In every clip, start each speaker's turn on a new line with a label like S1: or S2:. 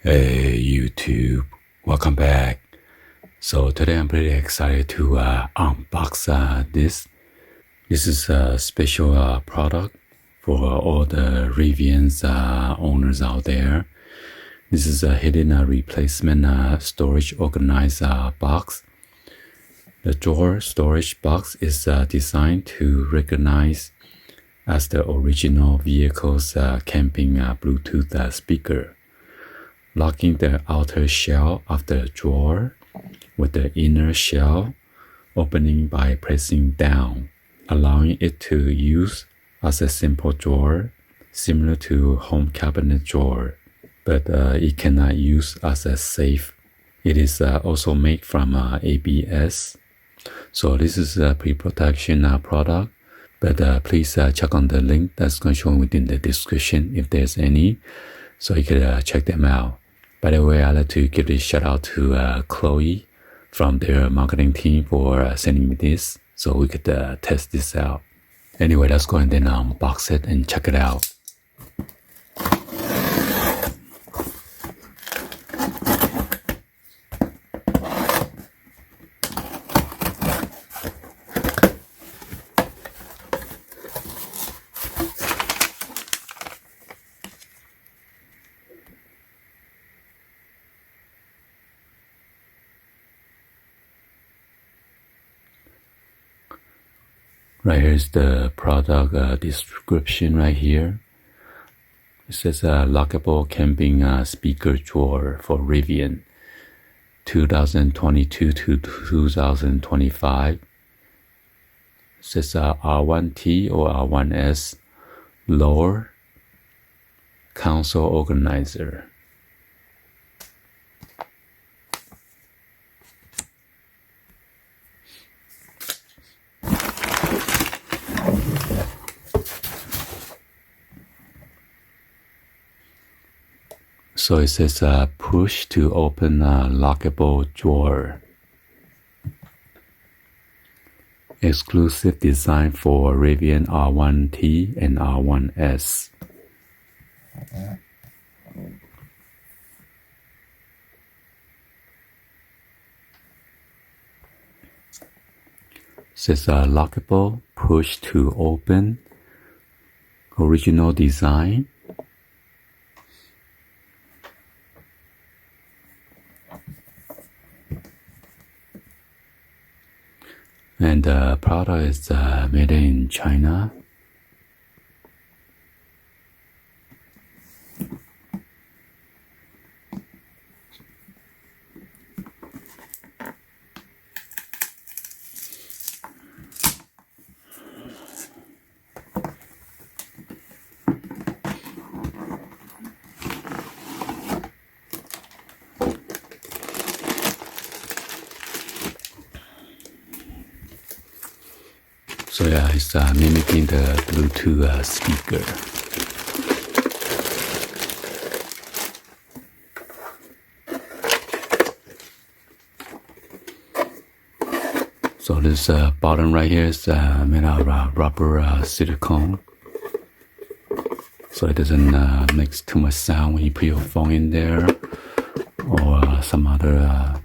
S1: Hey YouTube, welcome back. So today I'm pretty excited to unbox this. This is a special product for all the RIVIAN's owners out there. This is a hidden replacement storage organizer box. The drawer storage box is designed to recognize as the original vehicle's camping Bluetooth speaker, locking the outer shell of the drawer with the inner shell opening by pressing down, allowing it to use as a simple drawer similar to home cabinet drawer, but it cannot use as a safe. It is also made from ABS. So this is a pre-protection product, but please check on the link that's going to show within the description if there's any, so you could check them out. By the way, I'd like to give a shout out to Chloe from their marketing team for sending me this so we could test this out. Anyway, let's go and then unbox it and check it out. Right here is the product description right here. It says lockable camping speaker drawer for RIVIAN 2022 to 2025. It says R1T or R1S lower console organizer. So it says push to open a lockable drawer. Exclusive design for RIVIAN R1T and R1S. It says lockable, push to open, original design. And the product is made in China. So yeah, it's mimicking the Bluetooth speaker. So this bottom right here is made out of rubber silicone, so it doesn't make too much sound when you put your phone in there or some other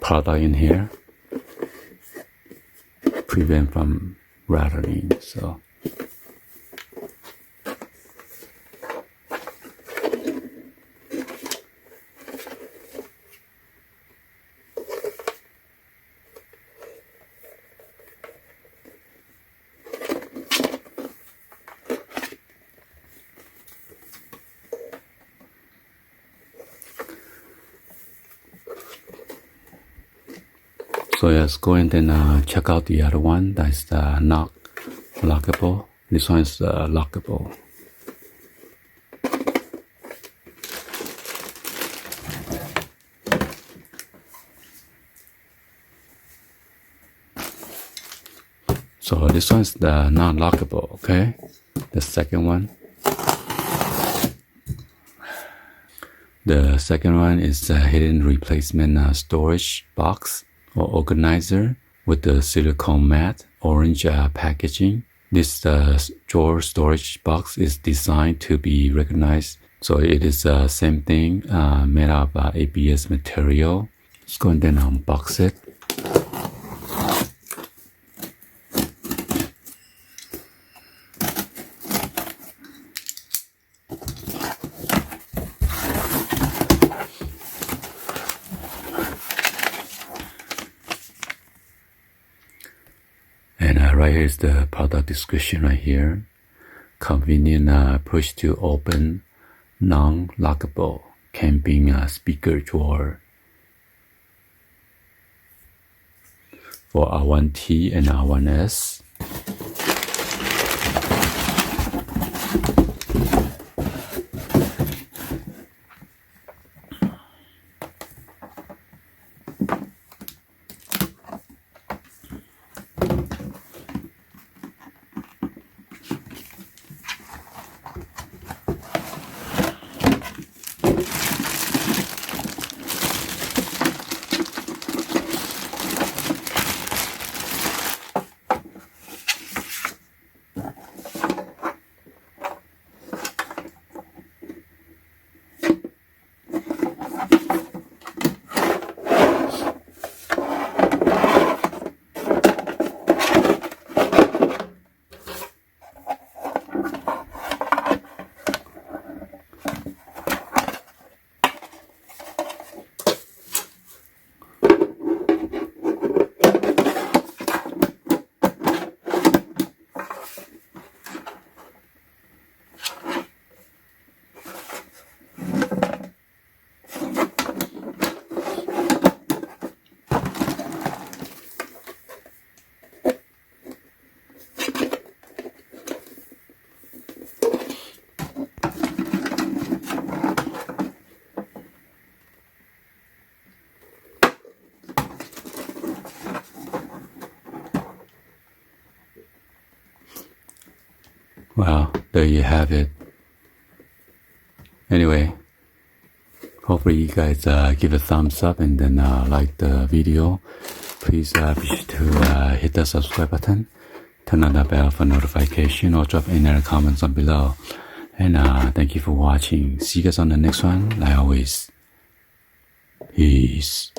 S1: product in here. Prevent from rattling. So let's go and then check out the other one that's not lockable. This one is lockable. So this one is the non-lockable, okay? The second one. The second one is a hidden replacement storage box or organizer with the silicone matte orange packaging. This drawer storage box is designed to be recognized So it is the same thing, made of ABS material. Let's go and then unbox it. And right here is the product description right here. Convenient push to open, non-lockable camping speaker drawer for R1T and R1S. Well, there you have it. Anyway, hopefully you guys give a thumbs up and then like the video. Please be sure to hit the subscribe button, turn on the bell for notification, or drop any other comments on below. And thank you for watching. See you guys on the next one. Like always, peace.